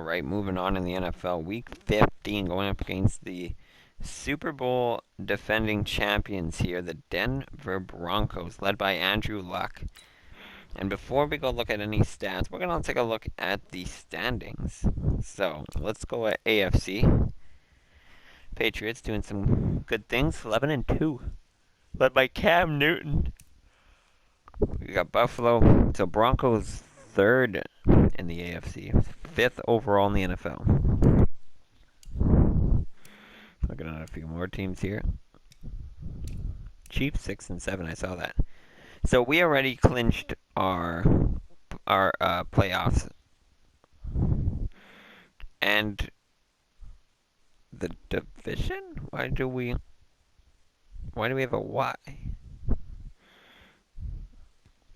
All right, moving on in the NFL. Week 15 going up against the Super Bowl defending champions here, the Denver Broncos, led by Andrew Luck. And before we go look at any stats, we're going to take a look at the standings. So let's go at AFC. Patriots doing some good things, 11-2, led by Cam Newton. We got Buffalo. So Broncos third in the AFC, fifth overall in the NFL. Looking at a few more teams here. Chiefs 6-7. I saw that. So we already clinched our playoffs, and the division. Why do we have a Y?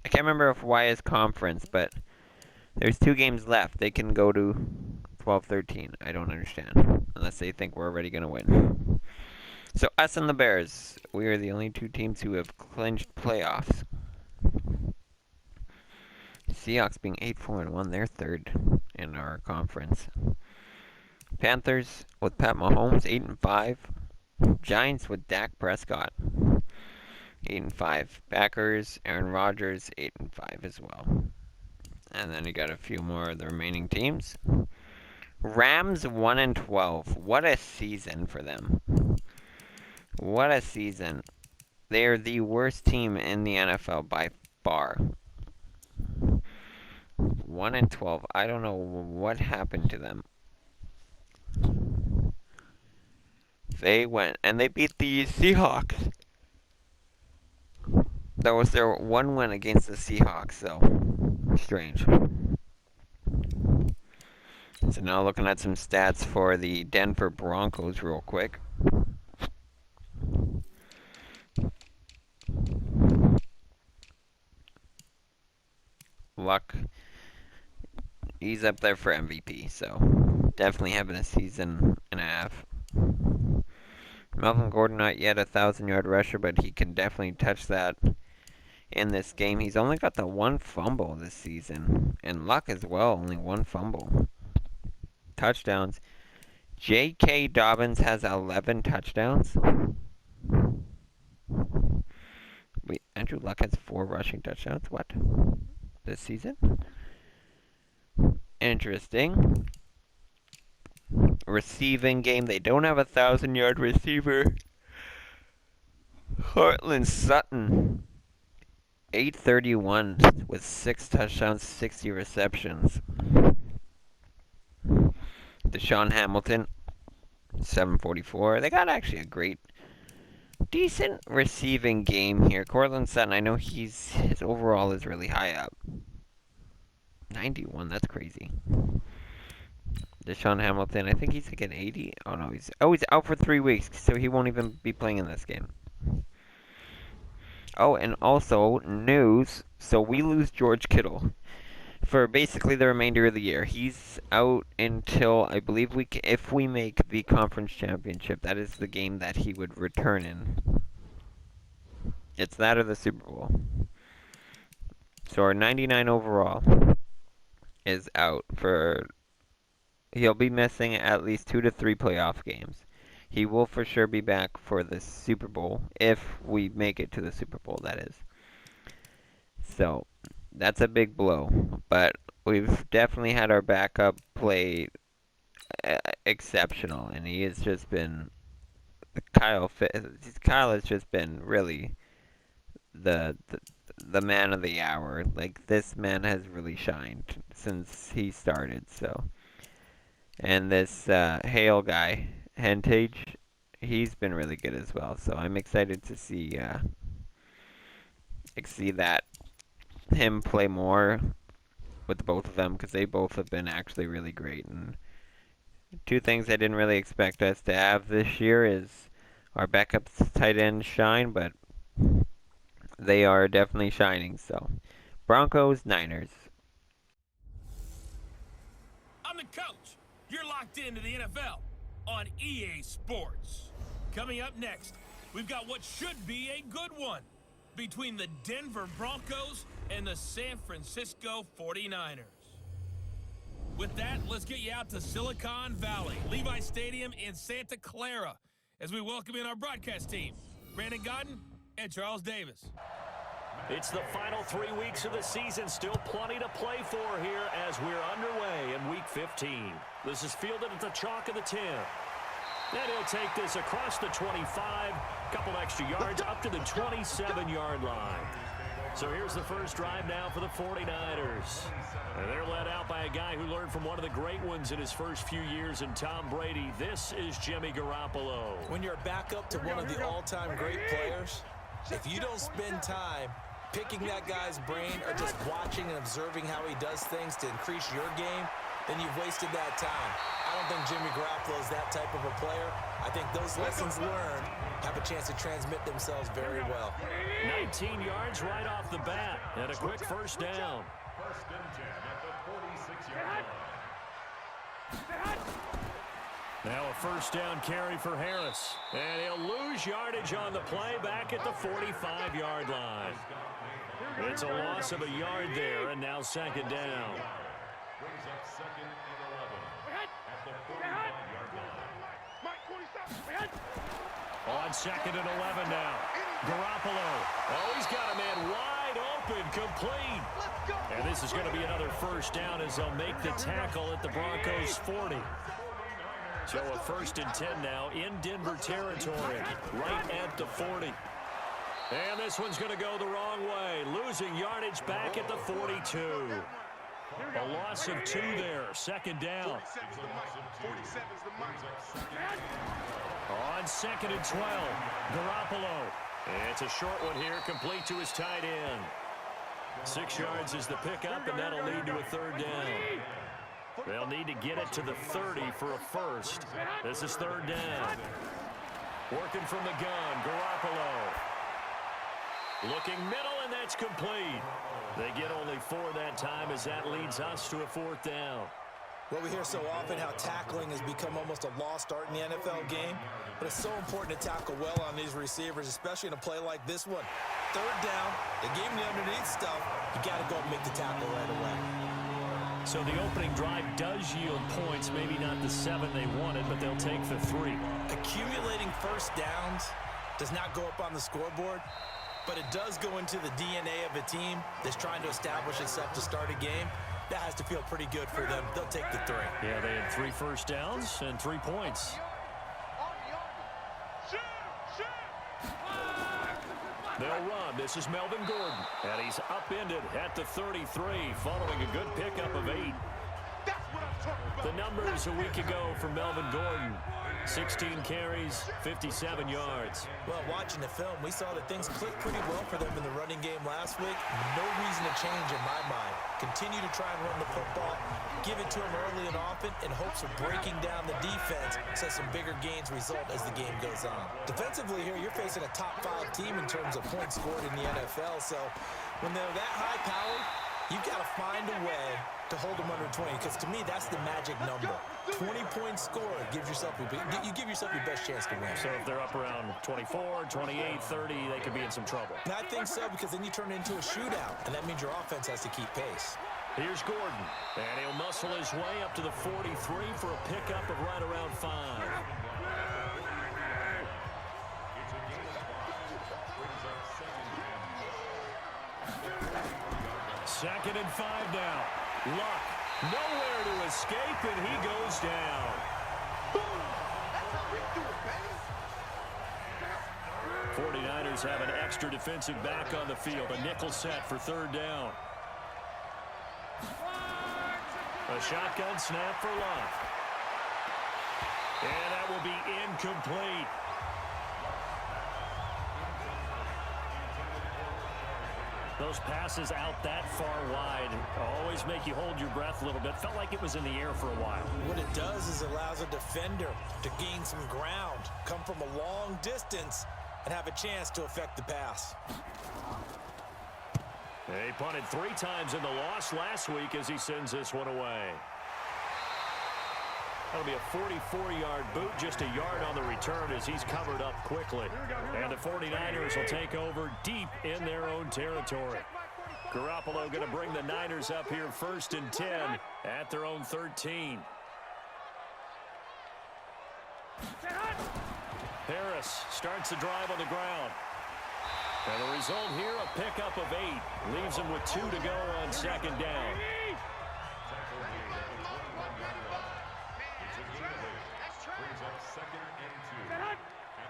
I can't remember if Y is conference, but there's 2 games left. They can go to 12-13. I don't understand. Unless they think we're already going to win. So us and the Bears, we are the only 2 teams who have clinched playoffs. Seahawks being 8-4-1, they're third in our conference. Panthers with Pat Mahomes, 8-5. Giants with Dak Prescott, 8-5. Packers, Aaron Rodgers, 8-5 as well. And then you got a few more of the remaining teams. Rams 1-12. What a season for them. What a season. They are the worst team in the NFL by far. 1-12. I don't know what happened to them. They went and they beat the Seahawks. That was their one win against the Seahawks, so strange. So now looking at some stats for the Denver Broncos real quick. Luck, he's up there for MVP, so definitely having a season and a half. Melvin Gordon not yet a 1,000-yard rusher, but he can definitely touch that in this game. He's only got the 1 fumble this season, and Luck as well, only 1 fumble. Touchdowns. J.K. Dobbins has 11 touchdowns. Wait, Andrew Luck has 4 rushing touchdowns? What? This season? Interesting. Receiving game, they don't have a 1,000-yard receiver. Cortland Sutton, 831 with 6 touchdowns, 60 receptions. Deshaun Hamilton, 744. They got actually a decent receiving game here. Cortland Sutton, I know his overall is really high up. 91, that's crazy. Deshaun Hamilton, I think he's like an 80. Oh no, he's out for 3 weeks, so he won't even be playing in this game. Oh, and also news. So we lose George Kittle for basically the remainder of the year. He's out until I believe if we make the conference championship. That is the game that he would return in. It's that or the Super Bowl. So our 99 overall is out for. He'll be missing at least 2 to 3 playoff games. He will for sure be back for the Super Bowl, if we make it to the Super Bowl, that is. So, that's a big blow. But we've definitely had our backup play exceptional, and he has just been... Kyle has just been really the man of the hour. Like, this man has really shined since he started, so... And this Hale guy, Hentage, he's been really good as well. So I'm excited to see that him play more with both of them, because they both have been actually really great. And 2 things I didn't really expect us to have this year is our backup tight ends shine, but they are definitely shining. So Broncos, Niners. I'm the coach. You're locked into the NFL on EA Sports. Coming up next, we've got what should be a good one between the Denver Broncos and the San Francisco 49ers. With that, let's get you out to Silicon Valley, Levi Stadium in Santa Clara, as we welcome in our broadcast team, Brandon Godden and Charles Davis. It's the final 3 weeks of the season. Still plenty to play for here as we're underway in Week 15. This is fielded at the chalk of the 10. And he'll take this across the 25, couple extra yards up to the 27-yard line. So here's the first drive now for the 49ers. And they're led out by a guy who learned from one of the great ones in his first few years in Tom Brady. This is Jimmy Garoppolo. When you're a backup to one of the all-time great players, if you don't spend time picking that guy's brain or just watching and observing how he does things to increase your game, then you've wasted that time. I don't think Jimmy Garoppolo is that type of a player. I think those lessons learned have a chance to transmit themselves very well. 19 yards right off the bat and a quick first down. First and 10 at the 46-yard line. Now a first down carry for Harris. And he'll lose yardage on the play back at the 45-yard line. It's a loss of a yard there, and now second down. Brings up second and 11 at the 45-yard line. On second and 11 now. Garoppolo. Oh, he's got a man wide open, complete. And this is going to be another first down as they'll make the tackle at the Broncos' 40. So a first and 10 now in Denver territory, right at the 40. And this one's going to go the wrong way, losing yardage back at the 42. A loss of 2 there, second down. On second and 12, Garoppolo. It's a short one here, complete to his tight end. 6 yards is the pickup, and that'll lead to a third down. They'll need to get it to the 30 for a first. This is third down. Working from the gun, Garoppolo. Looking middle, and that's complete. They get only 4 that time as that leads us to a fourth down. Well, we hear so often how tackling has become almost a lost art in the NFL game, but it's so important to tackle well on these receivers, especially in a play like this one. Third down, they gave him the underneath stuff. You got to go and make the tackle right away. So the opening drive does yield points, maybe not the 7 they wanted, but they'll take the 3. Accumulating first downs does not go up on the scoreboard, but it does go into the DNA of a team that's trying to establish itself to start a game. That has to feel pretty good for them. They'll take the 3. Yeah, they had 3 first downs and 3 points. They'll run. This is Melvin Gordon. And he's upended at the 33 following a good pickup of 8. The numbers a week ago for Melvin Gordon. 16 carries, 57 yards. Well, watching the film, we saw that things clicked pretty well for them in the running game last week. No reason to change in my mind. Continue to try and run the football, give it to them early and often in hopes of breaking down the defense so some bigger gains result as the game goes on. Defensively here, you're facing a top 5 team in terms of points scored in the NFL, so when they're that high-powered, you've got to find a way to hold them under 20, because to me, that's the magic number. 20 points scored gives yourself you give yourself your best chance to win. So if they're up around 24, 28, 30, they could be in some trouble. And I think so, because then you turn it into a shootout, and that means your offense has to keep pace. Here's Gordon, and he'll muscle his way up to the 43 for a pickup of right around 5. Second and 5 now. Luck, nowhere to escape, and he goes down. That's how we do it, baby. 49ers have an extra defensive back on the field. A nickel set for third down. A shotgun snap for Luck. And that will be incomplete. Those passes out that far wide always make you hold your breath a little bit. Felt like it was in the air for a while. What it does is it allows a defender to gain some ground, come from a long distance, and have a chance to affect the pass. He punted 3 times in the loss last week as he sends this one away. That'll be a 44-yard boot, just a yard on the return as he's covered up quickly. And the 49ers will take over deep in their own territory. Garoppolo going to bring the Niners up here first and 10 at their own 13. Harris starts the drive on the ground. And the result here, a pickup of 8. Leaves him with 2 to go on second down. Brings up second and 2 at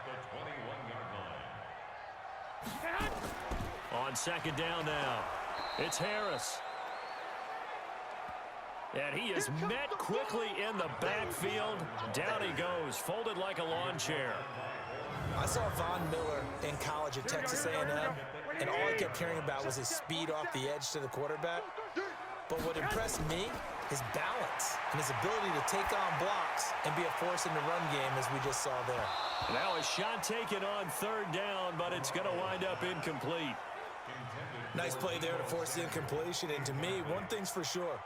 the 21-yard line. On second down now, it's Harris. And he is met quickly in the backfield. Down he goes, folded like a lawn chair. I saw Von Miller in college at Texas A&M, and all I kept hearing about was his speed off the edge to the quarterback. But what impressed me, his balance and his ability to take on blocks and be a force in the run game, as we just saw there. Now a shot taken on third down, but it's going to wind up incomplete. Nice play there to force the incompletion, and to me, one thing's for sure.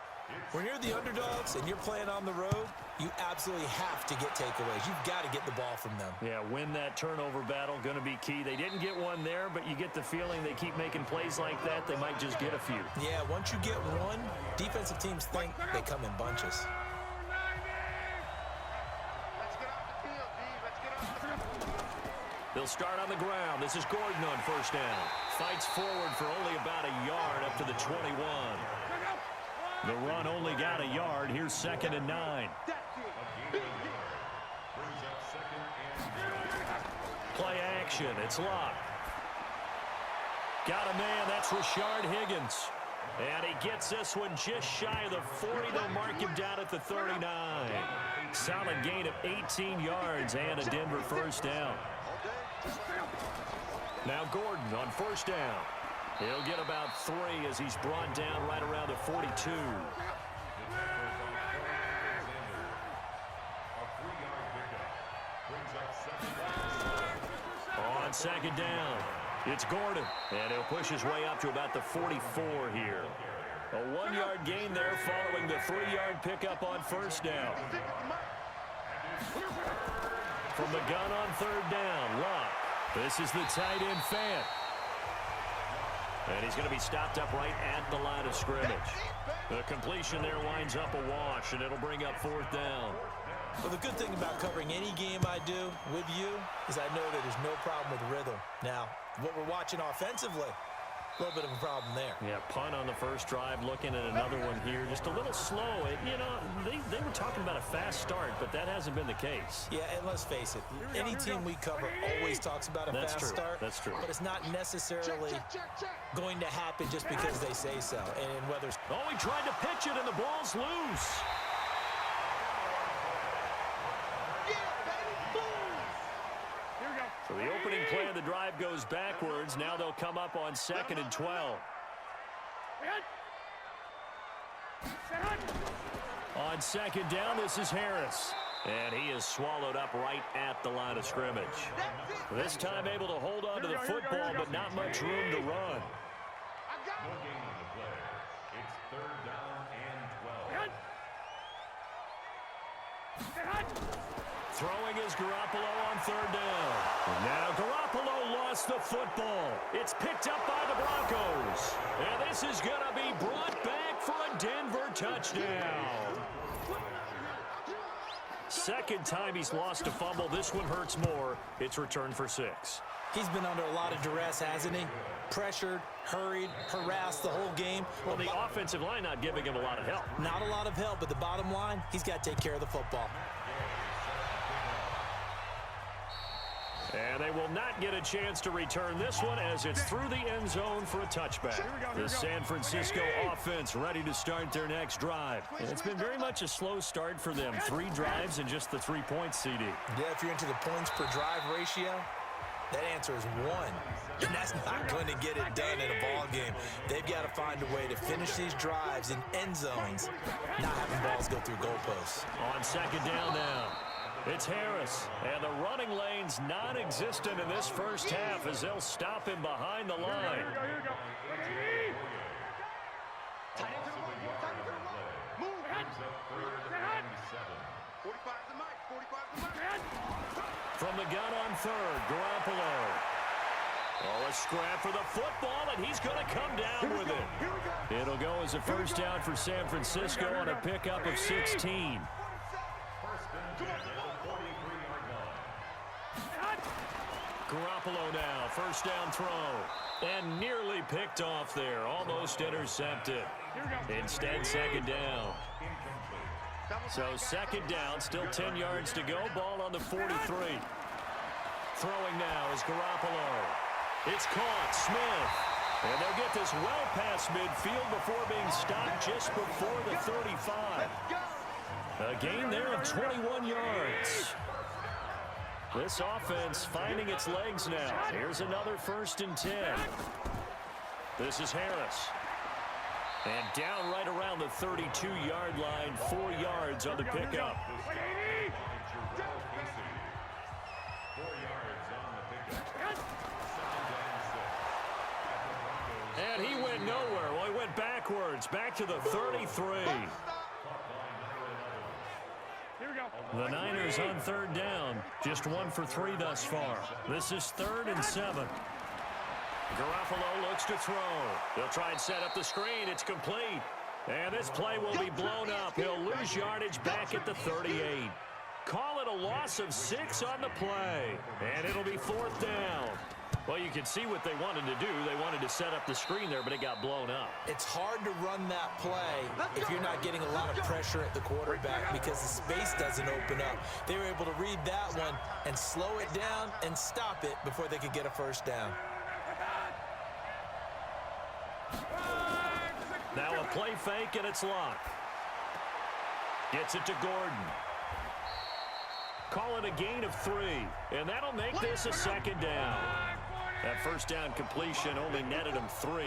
When you're the underdogs and you're playing on the road, you absolutely have to get takeaways. You've got to get the ball from them. Yeah, win that turnover battle, going to be key. They didn't get one there, but you get the feeling they keep making plays like that, they might just get a few. Yeah, once you get one, defensive teams think they come in bunches. Let's get off the field, D. Let's get off the field. They'll start on the ground. This is Gordon on first down. Fights forward for only about a yard up to the 21. The run only got a yard. Here's second and 9. Play action. It's locked. Got a man. That's Rashard Higgins. And he gets this one just shy of the 40. They'll mark him down at the 39. Solid gain of 18 yards and a Denver first down. Now Gordon on first down. He'll get about 3 as he's brought down right around the 42. On second down, it's Gordon, and he'll push his way up to about the 44 here. A 1-yard gain there following the 3-yard pickup on first down. From the gun on third down, Locke. This is the tight end Fant. And he's going to be stopped up right at the line of scrimmage. The completion there winds up a wash, and it'll bring up fourth down. Well, the good thing about covering any game I do with you is I know that there's no problem with rhythm. Now, what we're watching offensively, a little bit of a problem there. Yeah, punt on the first drive, looking at another one here. Just a little slow. You know, they were talking about a fast start, but that hasn't been the case. Yeah, and let's face it, any team we cover always talks about a fast start. That's true. But it's not necessarily going to happen just because they say so. And whether... Oh, he tried to pitch it, and the ball's loose. So the opening play of the drive goes backwards. Now they'll come up on second and 12. On second down, this is Harris. And he is swallowed up right at the line of scrimmage. This time able to hold on to the football, but not much room to run. No gain on the play. It's third down and 12. Throwing is Garoppolo on third down. And now Garoppolo lost the football. It's picked up by the Broncos. And this is going to be brought back for a Denver touchdown. Second time he's lost a fumble. This one hurts more. It's returned for 6. He's been under a lot of duress, hasn't he? Pressured, hurried, harassed the whole game. Well, the offensive line not giving him a lot of help. Not a lot of help, but the bottom line, he's got to take care of the football. And they will not get a chance to return this one as it's through the end zone for a touchback. The San Francisco offense ready to start their next drive. And it's been very much a slow start for them. 3 drives and just the 3 points, CD. Yeah, if you're into the points per drive ratio, that answer is 1. And that's not going to get it done in a ball game. They've got to find a way to finish these drives in end zones, not having balls go through goalposts. On second down now, it's Harris. And the running lane's non-existent in this first half as they'll stop him behind the line. Here we go. Tight end to the line. Tight end to the line. Move. 45 to Mike. 45 to Mike. From the gun on third, Garoppolo. Oh, a scrap for the football, and he's going to come down with it. It'll go as a first down for San Francisco on a pickup of 16. Garoppolo now, first down throw. And nearly picked off there, almost intercepted. Instead, second down. So second down, still 10 yards to go, ball on the 43. Throwing now is Garoppolo. It's caught, Smith. And they'll get this well past midfield before being stopped just before the 35. A gain there of 21 yards. This offense finding its legs now. Here's another 1st and 10. This is Harris. And down right around the 32-yard line, 4 yards on the pickup. And he went nowhere. Well, he went backwards, back to the 33. The Niners on 3rd down. Just 1 for 3 thus far. This is 3rd and 7. Garoppolo looks to throw. He'll try and set up the screen. It's complete. And this play will be blown up. He'll lose yardage back at the 38. Call it a loss of 6 on the play. And it'll be 4th down. Well, you can see what they wanted to do. They wanted to set up the screen there, but it got blown up. It's hard to run that play if you're not getting a lot of pressure at the quarterback because the space doesn't open up. They were able to read that one and slow it down and stop it before they could get a first down. Now a play fake, and it's locked. Gets it to Gordon. Call it a gain of 3, and that'll make this a 2nd down. That first down completion only netted him 3.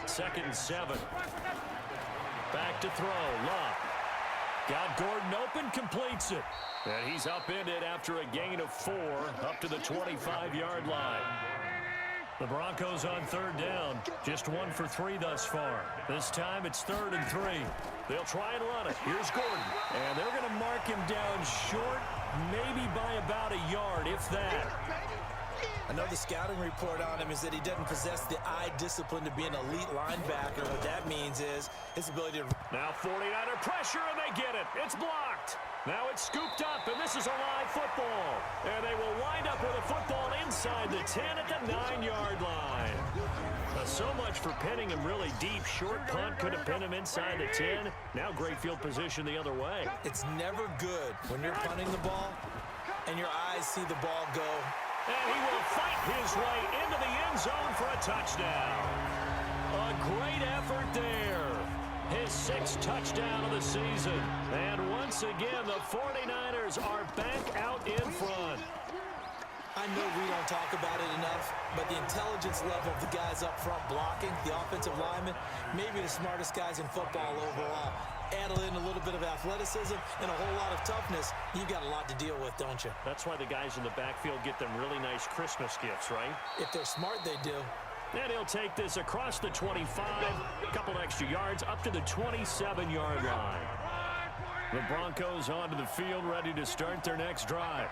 2nd and 7. Back to throw. Luck. Got Gordon open, completes it. And he's upended after a gain of 4 up to the 25-yard line. The Broncos on 3rd down. Just 1 for 3 thus far. This time it's 3rd and 3. They'll try and run it. Here's Gordon. And they're going to mark him down short, maybe by about a yard, if that. I know the scouting report on him is that he doesn't possess the eye discipline to be an elite linebacker. What that means is his ability to... Now 49er pressure, and they get it. It's blocked. Now it's scooped up, and this is a live football. And they will wind up with a football inside the 10 at the 9-yard line. So much for pinning him really deep. Short punt could have pinned him inside the 10. Now great field position the other way. It's never good when you're punting the ball and your eyes see the ball go. And he will fight his way into the end zone for a touchdown. A great effort there. His 6th touchdown of the season. And once again, the 49ers are back out in front. I know we don't talk about it enough, but the intelligence level of the guys up front blocking, the offensive linemen, maybe the smartest guys in football overall. Add in a little bit of athleticism and a whole lot of toughness, you've got a lot to deal with, don't you? That's why the guys in the backfield get them really nice Christmas gifts, right? If they're smart, they do. And he'll take this across the 25, a couple extra yards, up to the 27-yard line. The Broncos onto the field, ready to start their next drive.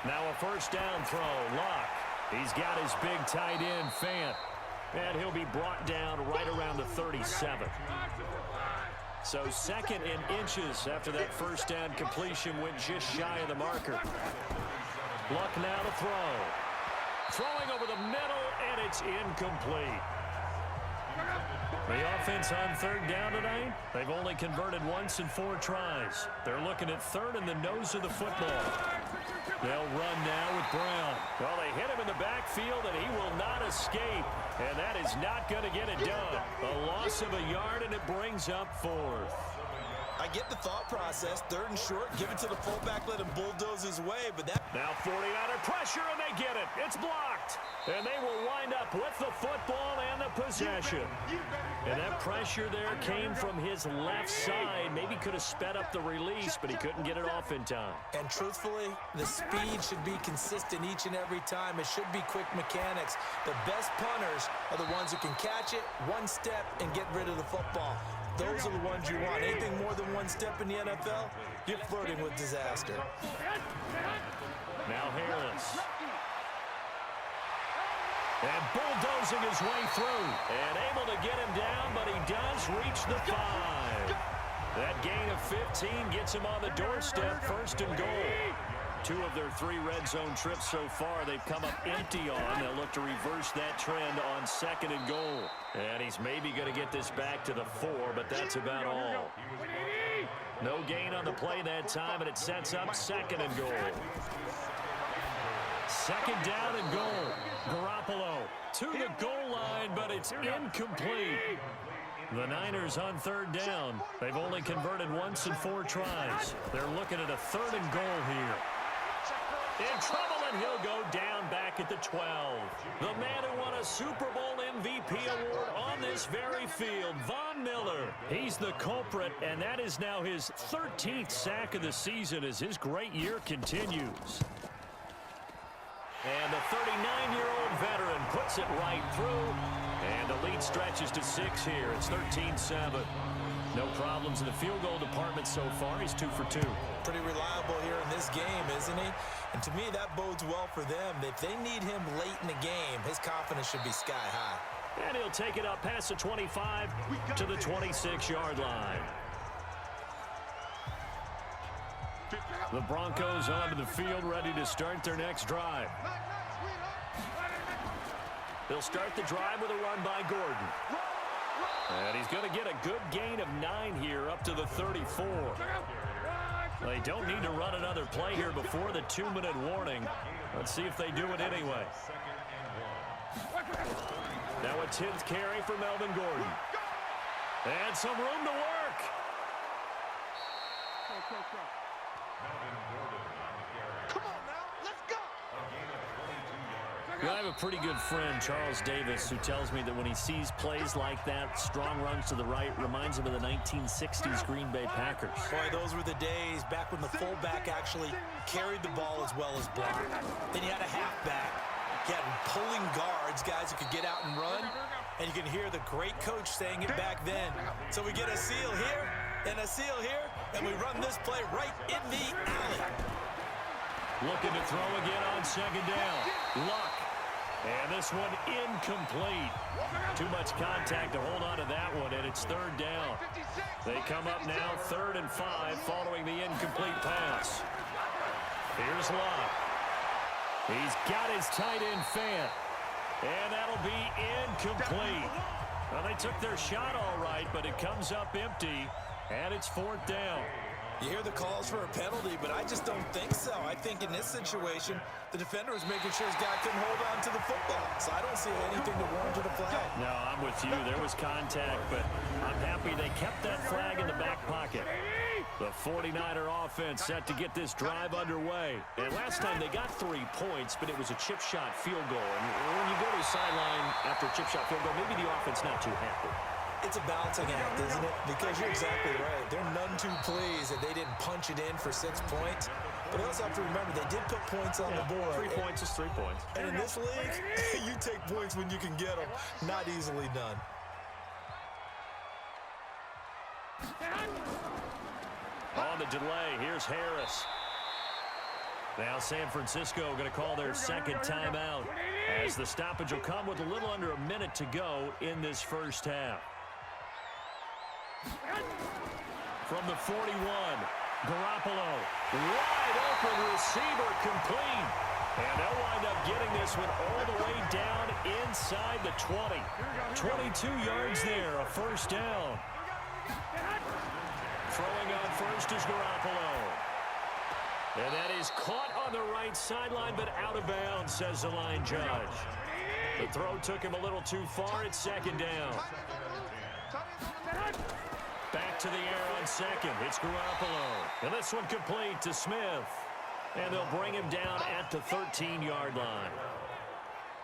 Now a first down throw. Luck. He's got his big tight end, Fant. And he'll be brought down right around the 37. So 2nd and inches after that first down completion went just shy of the marker. Luck now to throw. Throwing over the middle, and it's incomplete. The offense on 3rd down tonight, they've only converted once in 4 tries. They're looking at 3rd in the nose of the football. They'll run now with Brown. Well, they hit him in the backfield, and he will not escape. And that is not going to get it done. A loss of a yard, and it brings up 4th. I get the thought process. 3rd and short, give it to the fullback, let him bulldoze his way, but that... Now 49er pressure, and they get it. It's blocked. left. And they will wind up with the football and the possession. And that pressure there came from his left side. Maybe could have sped up the release, but he couldn't get it off in time. And truthfully, the speed should be consistent each and every time. It should be quick mechanics. The best punters are the ones who can catch it, one step, and get rid of the football. Those are the ones you want. Anything more than one step in the NFL, you're flirting with disaster. Now Harris. And bulldozing his way through. And able to get him down, but he does reach the 5. That gain of 15 gets him on the doorstep, 1st and goal. 2 of their 3 red zone trips so far, they've come up empty on. They'll look to reverse that trend on 2nd and goal. And he's maybe going to get this back to the 4, but that's about all. No gain on the play that time, and it sets up 2nd and goal. 2nd down and goal. Garoppolo to the goal line, but it's incomplete. The Niners on 3rd down. They've only converted once in 4 tries. They're looking at a 3rd and goal here. In trouble, and he'll go down back at the 12. The man who won a Super Bowl MVP award on this very field, Von Miller. He's the culprit, and that is now his 13th sack of the season as his great year continues. And the 39-year-old veteran puts it right through. And the lead stretches to 6 here. It's 13-7. No problems in the field goal department so far. He's 2 for 2. Pretty reliable here in this game, isn't he? And to me, that bodes well for them. If they need him late in the game, his confidence should be sky high. And he'll take it up past the 25 to the 26-yard line. The Broncos onto the field, ready to start their next drive. They'll start the drive with a run by Gordon. And he's going to get a good gain of 9 here up to the 34. They don't need to run another play here before the 2-minute warning. Let's see if they do it anyway. Now a 10th carry for Melvin Gordon. And some room to work. Come on now, let's go. I have a pretty good friend, Charles Davis, who tells me that when he sees plays like that, strong runs to the right, reminds him of the 1960s Green Bay Packers. Boy, those were the days back when the fullback actually carried the ball as well as blocked. Then you had a halfback. You had pulling guards, guys who could get out and run. And you can hear the great coach saying it back then. So we get a seal here and a seal here, and we run this play right in the alley. Looking to throw again on 2nd down. Luck. And this one incomplete. Too much contact to hold on to that one, and it's 3rd down. They come up now 3rd and 5 following the incomplete pass. Here's Luck. He's got his tight end Fant. And that'll be incomplete. Well, they took their shot all right, but it comes up empty, and it's 4th down. You hear the calls for a penalty, but I just don't think so. I think in this situation, the defender was making sure his guy couldn't hold on to the football. So I don't see anything to warrant a flag. No, I'm with you. There was contact, but I'm happy they kept that flag in the back pocket. The 49er offense set to get this drive underway. And last time they got 3 points, but it was a chip shot field goal. And when you go to the sideline after a chip shot field goal, maybe the offense not too happy. It's a balancing act, isn't it? Because you're exactly right. They're none too pleased that they didn't punch it in for 6 points. But they also have to remember they did put points on the board. 3 points is 3 points. And in this league, you take points when you can get them. Not easily done. On the delay, here's Harris. Now San Francisco going to call their 2nd timeout as the stoppage will come with a little under a minute to go in this first half. From the 41, Garoppolo, wide open receiver complete. And they'll wind up getting this one all the way down inside the 20. 22 yards there, a 1st down. Throwing on first is Garoppolo. And that is caught on the right sideline, but out of bounds, says the line judge. The throw took him a little too far. It's 2nd down. Back to the air on 2nd. It's Garoppolo. And this one complete to Smith. And they'll bring him down at the 13-yard line.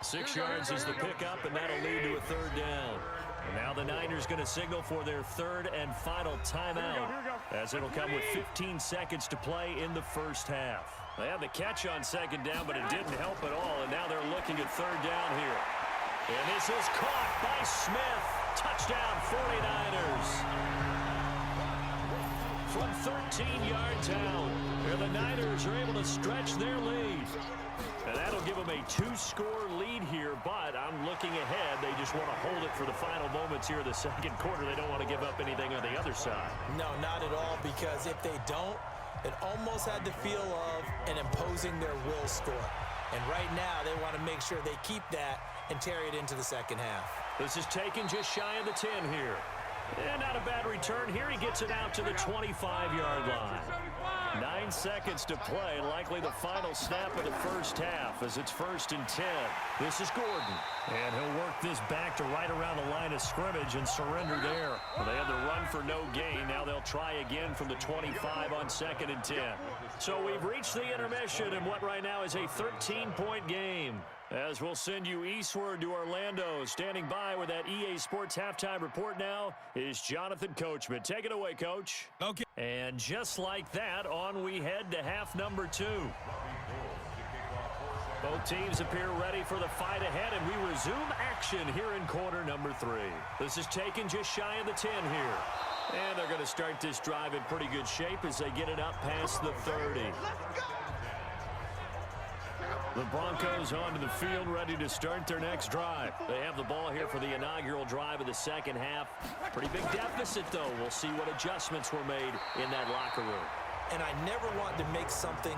6 yards is the pickup, and that'll lead to a third down. And now the Niners going to signal for their third and final timeout, as it'll come with 15 seconds to play in the first half. They had the catch on second down, but it didn't help at all, and now they're looking at third down here. And this is caught by Smith. Touchdown, 49ers. From 13 yards out, the Niners are able to stretch their lead. And that'll give them a 2-score lead here, but I'm looking ahead. They just want to hold it for the final moments here of the second quarter. They don't want to give up anything on the other side. No, not at all, because if they don't, it almost had the feel of an imposing their will score. And right now, they want to make sure they keep that and carry it into the second half. This is taken just shy of the 10 here. And not a bad return here. He gets it out to the 25-yard line. 9 seconds to play. Likely the final snap of the first half as it's 1st and 10. This is Gordon. And he'll work this back to right around the line of scrimmage and surrender there. Well, they had the run for no gain. Now they'll try again from the 25 on 2nd and 10. So we've reached the intermission in what right now is a 13-point game. As we'll send you eastward to Orlando. Standing by with that EA Sports halftime report now is Jonathan Coachman. Take it away, Coach. Okay. And just like that, on we head to half number 2. Both teams appear ready for the fight ahead, and we resume action here in quarter number 3. This is taken just shy of the 10 here. And they're going to start this drive in pretty good shape as they get it up past the 30. The Broncos onto the field, ready to start their next drive. They have the ball here for the inaugural drive of the second half. Pretty big deficit, though. We'll see what adjustments were made in that locker room. And I never want to make something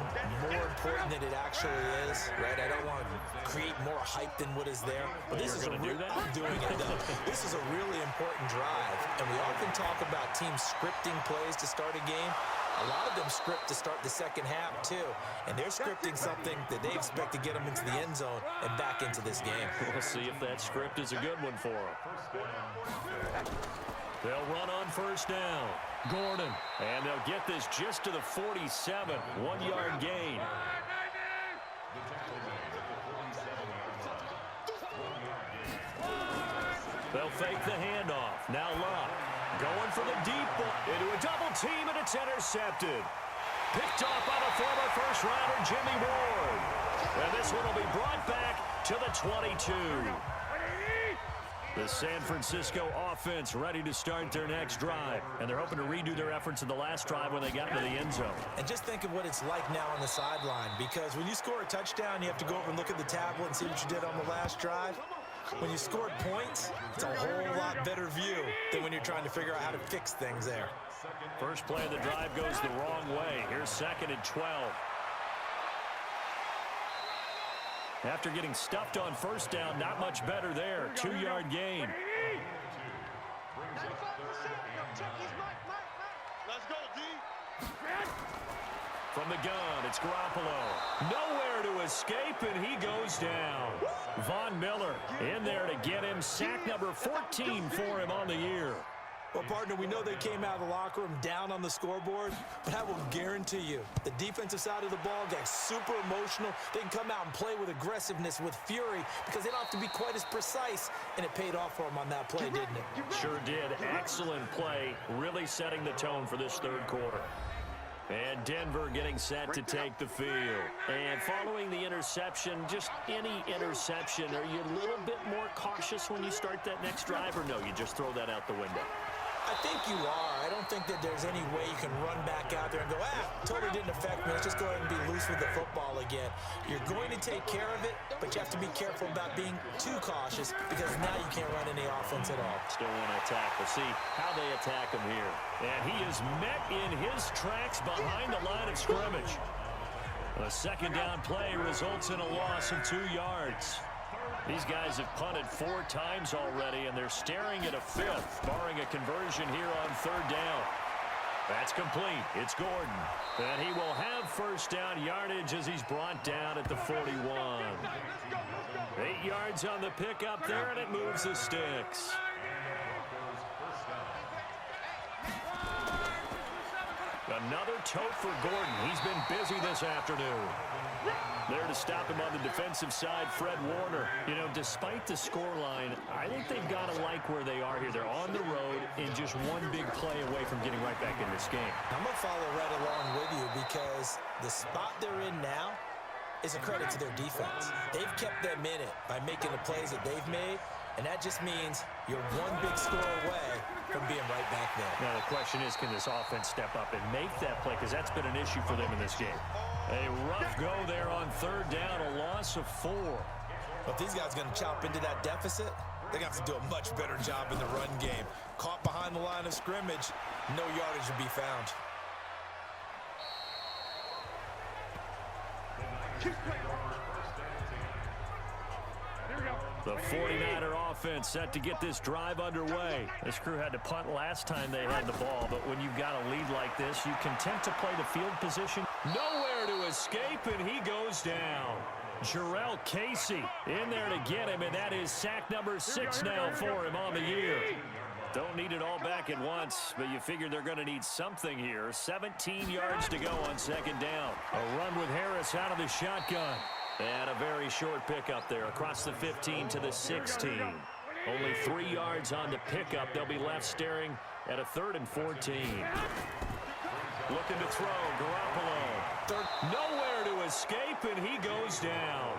more important than it actually is, right? I don't want to create more hype than what is there. But this is I'm doing it, though. This is a really important drive. And we often talk about teams scripting plays to start a game. A lot of them script to start the second half, too. And they're scripting something that they expect to get them into the end zone and back into this game. We'll see if that script is a good one for them. They'll run on first down. Gordon. And they'll get this just to the 47. 1-yard gain. They'll fake the handoff. Now Love. Going for the deep ball into a double team, and it's intercepted. Picked off by the former first-rounder Jimmy Ward. And this one will be brought back to the 22. The San Francisco offense ready to start their next drive. And they're hoping to redo their efforts in the last drive when they got into the end zone. And just think of what it's like now on the sideline, because when you score a touchdown, you have to go over and look at the tablet and see what you did on the last drive. When you scored points, it's a whole lot better view than when you're trying to figure out how to fix things there. First play of the drive goes the wrong way. Here's 2nd and 12. After getting stuffed on first down, not much better there. 2-yard gain. Let's go, D. From the gun, it's Garoppolo. Nowhere to escape, and he goes down. Von Miller in there to get him. Sack number 14 for him on the year. Well, partner, we know they came out of the locker room down on the scoreboard, but I will guarantee you the defensive side of the ball got super emotional. They can come out and play with aggressiveness, with fury, because they don't have to be quite as precise, and it paid off for them on that play, didn't it? Sure did. Excellent play, really setting the tone for this third quarter. And Denver getting set to take the field. And following the interception, just any interception, are you a little bit more cautious when you start that next drive, or no, you just throw that out the window? I think you are. I don't think that there's any way you can run back out there and go, totally didn't affect me. Let's just go ahead and be loose with the football again. You're going to take care of it, but you have to be careful about being too cautious, because now you can't run any offense at all. Still want to attack. We'll see how they attack him here. And he is met in his tracks behind the line of scrimmage. A second down play results in a loss of 2 yards. These guys have punted 4 times already, and they're staring at a 5th, barring a conversion here on 3rd down. That's complete. It's Gordon. And he will have first down yardage as he's brought down at the 41. 8 yards on the pickup there, and it moves the sticks. Another tote for Gordon. He's been busy this afternoon. There to stop him on the defensive side, Fred Warner. You know, despite the scoreline, I think they've got to like where they are here. They're on the road and just one big play away from getting right back in this game. I'm going to follow right along with you because the spot they're in now is a credit to their defense. They've kept them in it by making the plays that they've made, and that just means you're one big score away from being right back there. Now, the question is, can this offense step up and make that play? Because that's been an issue for them in this game. A rough go there on third down, a loss of 4. But these guys are going to chop into that deficit. They're going to have to do a much better job in the run game. Caught behind the line of scrimmage, no yardage to be found. The 49er offense set to get this drive underway. This crew had to punt last time they had the ball, but when you've got a lead like this, you content to play the field position. Nowhere to escape, and he goes down. Jarrell Casey in there to get him, and that is sack number 6 now for him on the year. Don't need it all back at once, but you figure they're going to need something here. 17 yards to go on second down. A run with Harris out of the shotgun. And a very short pickup there across the 15 to the 16. Only 3 yards on the pickup. They'll be left staring at a 3rd and 14. Looking to throw, Garoppolo. Nowhere to escape, and he goes down.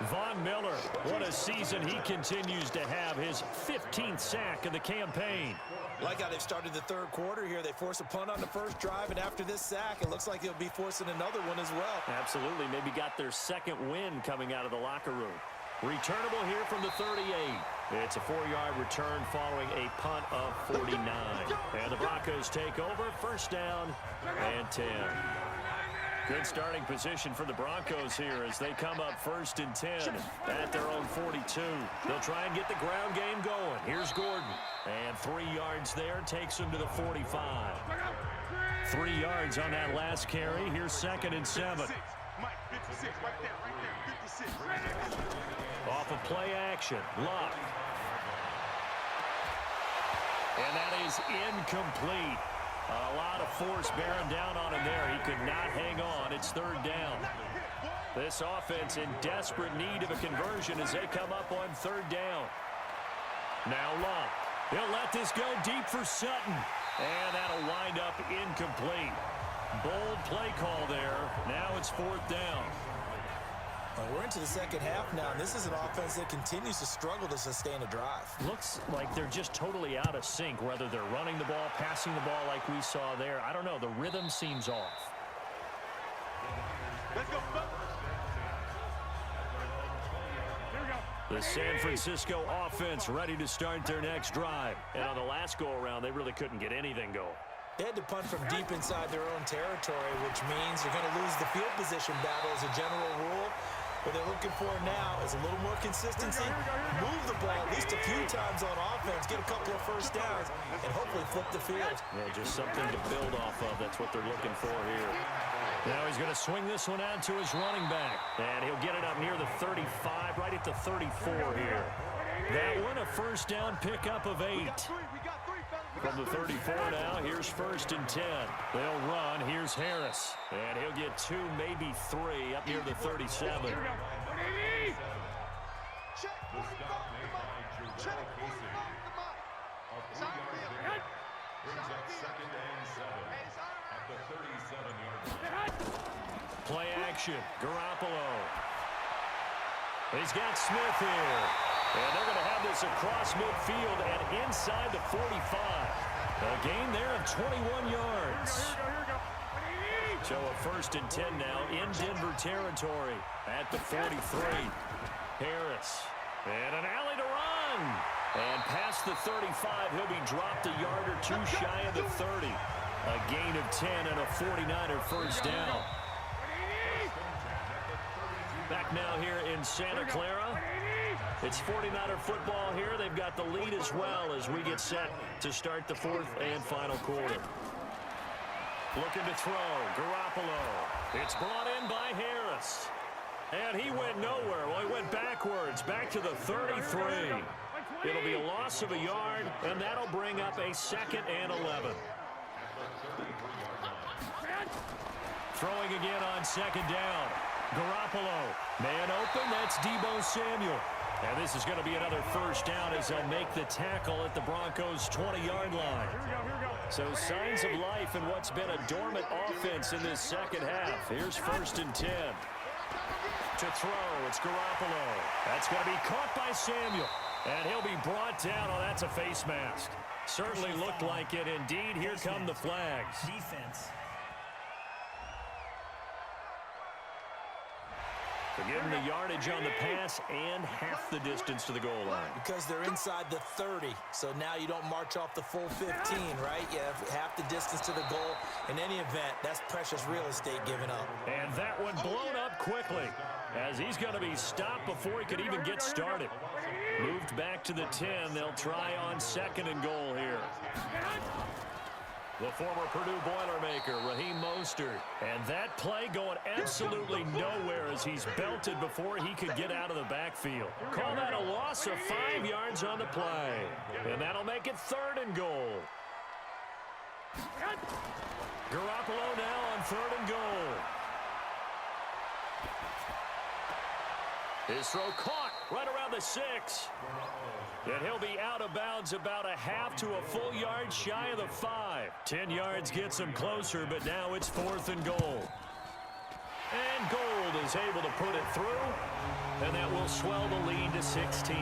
Von Miller, what a season he continues to have. His 15th sack of the campaign. Like how they've started the third quarter here. They force a punt on the first drive, and after this sack, it looks like they'll be forcing another one as well. Absolutely. Maybe got their second win coming out of the locker room. Returnable here from the 38. It's a 4-yard return following a punt of 49. And the Broncos take over. First down and 10. Good starting position for the Broncos here as they come up 1st and 10 at their own 42. They'll try and get the ground game going. Here's Gordon. And 3 yards there takes him to the 45. 3 yards on that last carry. Here's 2nd and 7. Off of play action. Luck. And that is incomplete. A lot of force bearing down on him there. He could not hang on. It's 3rd down. This offense in desperate need of a conversion as they come up on 3rd down. Now Luck. He'll let this go deep for Sutton. And that'll wind up incomplete. Bold play call there. Now it's 4th down. We're into the second half now, and this is an offense that continues to struggle to sustain a drive. Looks like they're just totally out of sync, whether they're running the ball, passing the ball like we saw there. I don't know. The rhythm seems off. Let's go. The San Francisco offense ready to start their next drive. And on the last go-around, they really couldn't get anything going. They had to punt from deep inside their own territory, which means you're going to lose the field position battle as a general rule. What they're looking for now is a little more consistency, move the ball at least a few times on offense, get a couple of first downs, and hopefully flip the field. Yeah, just something to build off of. That's what they're looking for here. Now he's going to swing this one out to his running back. And he'll get it up near the 35, right at the 34 here. That one, a first down pickup of 8. From the 34 now, here's 1st and 10. They'll run. Here's Harris. And he'll get 2, maybe 3, up near the 37. The stop made by Jarrell Casey. A 3-yard gain brings up 2nd and 7 at the 37-yard line. Play action. Garoppolo. He's got Smith here. And they're going to have this across midfield and inside the 45. A gain there of 21 yards. So a 1st and 10 now in Denver territory at the 43. Harris. And an alley to run. And past the 35, he'll be dropped a yard or 2 shy of the 30. A gain of 10 and a 49er first down. Back now here in Santa Clara. It's 49er football here. They've got the lead as well as we get set to start the 4th and final quarter. Looking to throw. Garoppolo. It's brought in by Harris. And he went nowhere. Well, he went backwards. Back to the 33. It'll be a loss of a yard, and that'll bring up a 2nd and 11. Throwing again on 2nd down. Garoppolo. Man open, that's Deebo Samuel. And this is going to be another first down as they'll make the tackle at the Broncos' 20-yard line. So signs of life in what's been a dormant offense in this second half. Here's 1st and 10. To throw, it's Garoppolo. That's going to be caught by Samuel. And he'll be brought down. Oh, that's a face mask. Certainly looked like it. Indeed, here come the flags. Defense. They're giving the yardage on the pass and half the distance to the goal line. Because they're inside the 30, so now you don't march off the full 15, right? You have half the distance to the goal. In any event, that's precious real estate given up. And that one blown up quickly as he's going to be stopped before he could even get started. Moved back to the 10. They'll try on 2nd and goal here. The former Purdue Boilermaker, Raheem Mostert. And that play going absolutely nowhere as he's belted before he could get out of the backfield. Call that a loss of 5 yards on the play. And that'll make it 3rd and goal. Garoppolo now on 3rd and goal. His throw caught right around the 6. And he'll be out of bounds about a half to a full yard shy of the 5. 10 yards gets him closer, but now it's 4th and goal. And Gold is able to put it through, and that will swell the lead to 16.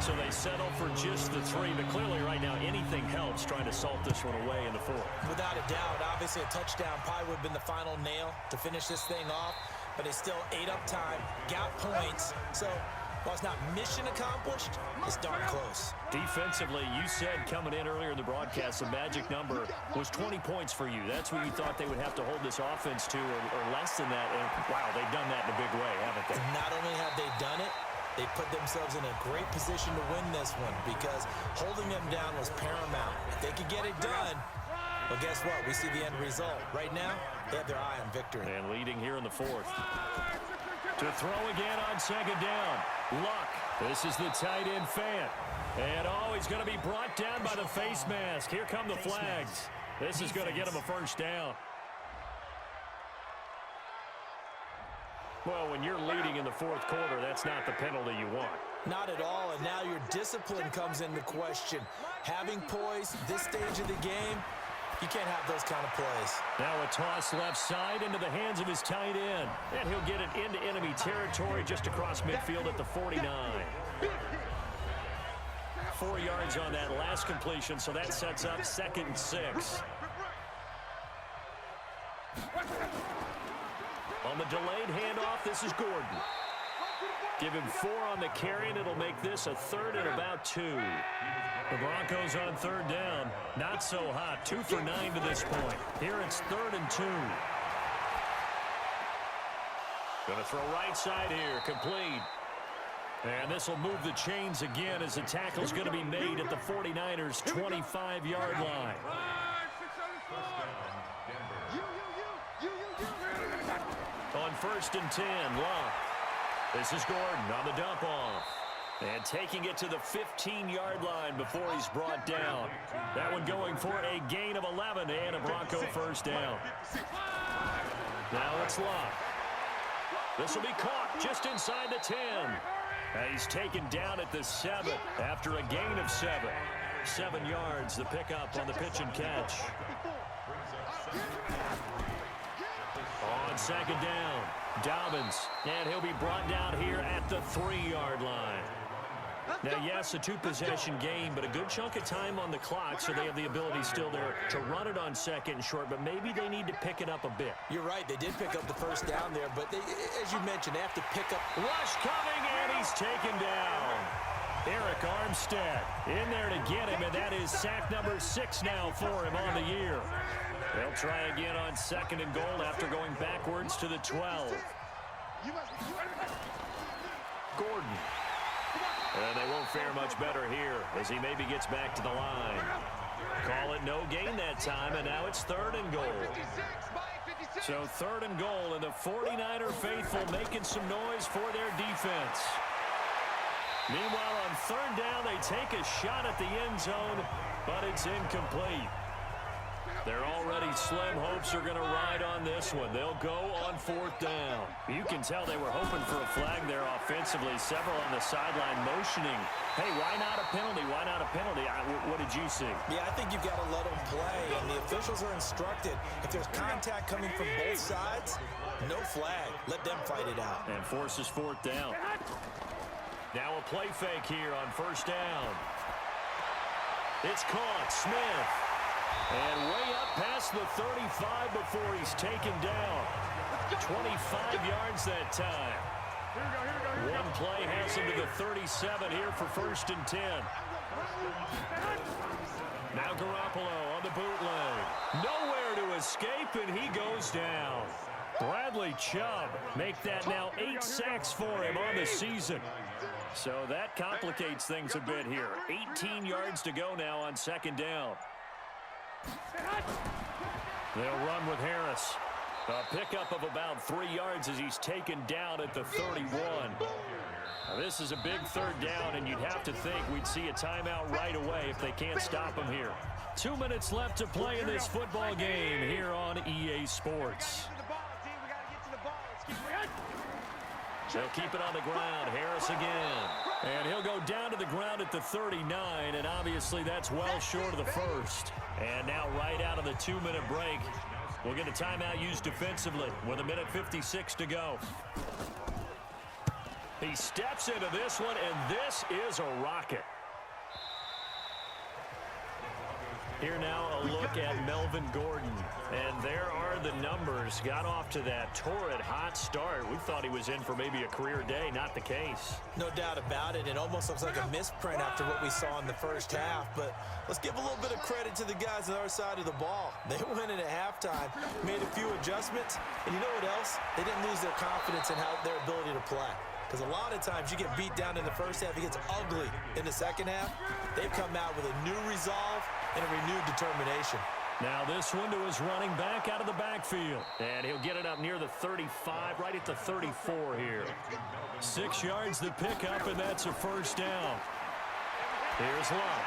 So they settle for just the 3, but clearly right now anything helps trying to salt this one away in the 4th. Without a doubt, obviously a touchdown probably would have been the final nail to finish this thing off, but they still ate up time, got points, so while it's not mission accomplished, it's darn close. Defensively, you said coming in earlier in the broadcast, the magic number was 20 points for you. That's what you thought they would have to hold this offense to, or less than that. And wow, they've done that in a big way, haven't they? And not only have they done it, they put themselves in a great position to win this one because holding them down was paramount. If they could get it done, well, guess what? We see the end result. Right now, they have their eye on victory. And leading here in the 4th. To throw again on 2nd down. Luck. This is the tight end Fant. And oh, he's going to be brought down by the face mask. Here come the flags. This is going to get him a 1st down. Well, when you're leading in the 4th quarter, that's not the penalty you want. Not at all, and now your discipline comes into question. Having poise this stage of the game, you can't have those kind of plays. Now a toss left side into the hands of his tight end. And he'll get it into enemy territory just across midfield at the 49. 4 yards on that last completion, so that sets up 2nd and 6. On the delayed handoff, this is Gordon. Give him 4 on the carry, and it'll make this a 3rd and about 2. The Broncos on 3rd down. Not so hot. 2 for 9 to this point. Here it's 3rd and 2. Going to throw right side here. Complete. And this will move the chains again as the tackle's going to be made at the 49ers' 25-yard line. On 1st and 10, Luck. This is Gordon on the dump off. And taking it to the 15-yard line before he's brought down. That one going for a gain of 11 and a Bronco 1st down. Now it's Luck. This will be caught just inside the 10. He's taken down at the 7 after a gain of 7. 7 yards, the pickup on the pitch and catch. On 2nd down, Dobbins, and he'll be brought down here at the 3-yard line. Now, yes, a 2-possession game, but a good chunk of time on the clock, so they have the ability still there to run it on 2nd and short, but maybe they need to pick it up a bit. You're right, they did pick up the 1st down there, but they, as you mentioned, they have to pick up. Rush coming, and he's taken down. Eric Armstead in there to get him, and that is sack number 6 now for him on the year. They'll try again on 2nd and goal after going backwards to the 12. Gordon. And they won't fare much better here as he maybe gets back to the line. Call it no gain that time, and now it's 3rd and goal. So 3rd and goal, and the 49er faithful making some noise for their defense. Meanwhile, on 3rd down, they take a shot at the end zone, but it's incomplete. Their already slim hopes are going to ride on this one. They'll go on 4th down. You can tell they were hoping for a flag there offensively. Several on the sideline motioning. Hey, why not a penalty? Why not a penalty? What did you see? Yeah, I think you've got to let them play, and the officials are instructed. If there's contact coming from both sides, no flag. Let them fight it out. And forces 4th down. Now a play fake here on 1st down. It's caught. Smith. And way up past the 35 before he's taken down. 25 yards that time. One play has him to the 37 here for 1st and 10. Now Garoppolo on the bootleg. Nowhere to escape, and he goes down. Bradley Chubb make that now 8 sacks for him on the season. So that complicates things a bit here. 18 yards to go now on 2nd down. They'll run with Harris. A pickup of about 3 yards as he's taken down at the 31. Now this is a big 3rd down, and you'd have to think we'd see a timeout right away if they can't stop him here. 2 minutes left to play in this football game here on EA Sports. They'll keep it on the ground. Harris again. And he'll go down to the ground at the 39, and obviously that's well short of the 1st. And now right out of the 2-minute break, we'll get a timeout used defensively with 1:56 to go. He steps into this one, and this is a rocket. Here now a look at Melvin Gordon. And there are the numbers. Got off to that torrid hot start. We thought he was in for maybe a career day. Not the case. No doubt about it. It almost looks like a misprint after what we saw in the 1st half. But let's give a little bit of credit to the guys on our side of the ball. They went in at halftime, made a few adjustments. And you know what else? They didn't lose their confidence in their ability to play. Because a lot of times you get beat down in the 1st half, it gets ugly in the 2nd half. They've come out with a new resolve and a renewed determination. Now this one to his running back out of the backfield. And he'll get it up near the 35, right at the 34 here. 6 yards the pickup, and that's a 1st down. Here's Love.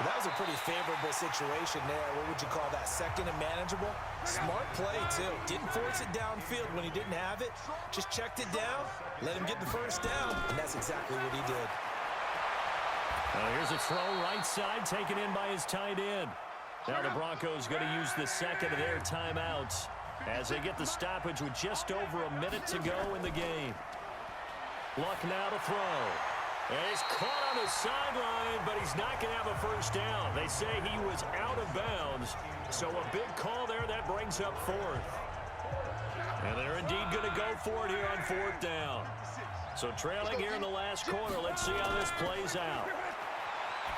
That was a pretty favorable situation there. What would you call that? 2nd and manageable? Smart play, too. Didn't force it downfield when he didn't have it. Just checked it down, let him get the 1st down, and that's exactly what he did. Here's a throw right side taken in by his tight end. Now the Broncos going to use the 2nd of their timeouts as they get the stoppage with just over a minute to go in the game. Luck now to throw. And he's caught on the sideline, but he's not going to have a 1st down. They say he was out of bounds, so a big call there that brings up 4th. And they're indeed going to go for it here on 4th down. So trailing here in the last quarter, let's see how this plays out.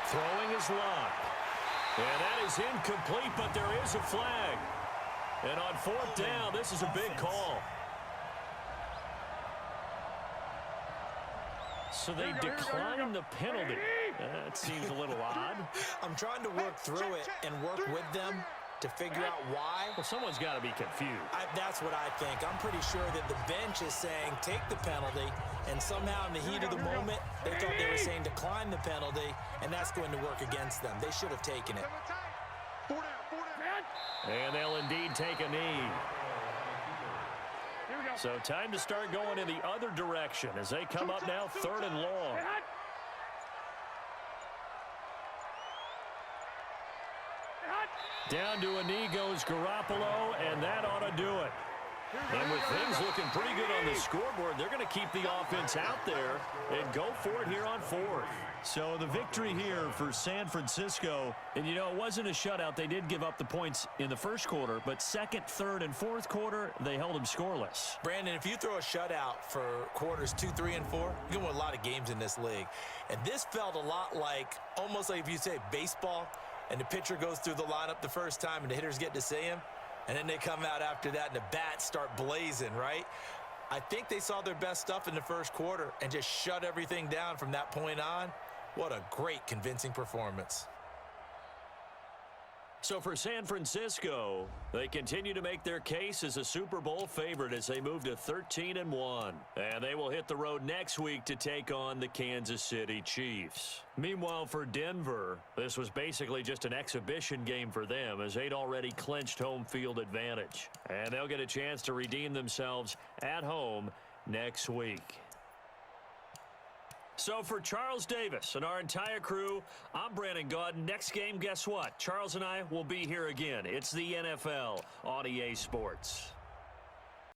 Throwing is Luck. And that is incomplete, but there is a flag. And on 4th down, this is a big call. So they decline the penalty. That seems a little odd. I'm trying to work through it and work with them to figure out why. Well, someone's got to be confused. That's what I think. I'm pretty sure that the bench is saying take the penalty, and somehow in the heat of the moment, they thought they were saying decline the penalty, and that's going to work against them. They should have taken it. And they'll indeed take a knee. So time to start going in the other direction as they come up now 3rd and long. Down to a knee goes Garoppolo, and that ought to do it. And with things looking pretty good on the scoreboard, they're going to keep the offense out there and go for it here on 4th. So the victory here for San Francisco, and you know, it wasn't a shutout. They did give up the points in the 1st quarter, but 2nd, 3rd, and 4th quarter, they held them scoreless. Brandon, if you throw a shutout for quarters 2, 3, and 4, you're going to win a lot of games in this league. And this felt a lot like, almost like if you say baseball, and the pitcher goes through the lineup the first time and the hitters get to see him, and then they come out after that and the bats start blazing, right? I think they saw their best stuff in the 1st quarter and just shut everything down from that point on. What a great, convincing performance. So for San Francisco, they continue to make their case as a Super Bowl favorite as they move to 13-1. And they will hit the road next week to take on the Kansas City Chiefs. Meanwhile, for Denver, this was basically just an exhibition game for them as they'd already clinched home field advantage. And they'll get a chance to redeem themselves at home next week. So for Charles Davis and our entire crew, I'm Brandon Gaudin. Next game, guess what? Charles and I will be here again. It's the NFL on EA Sports.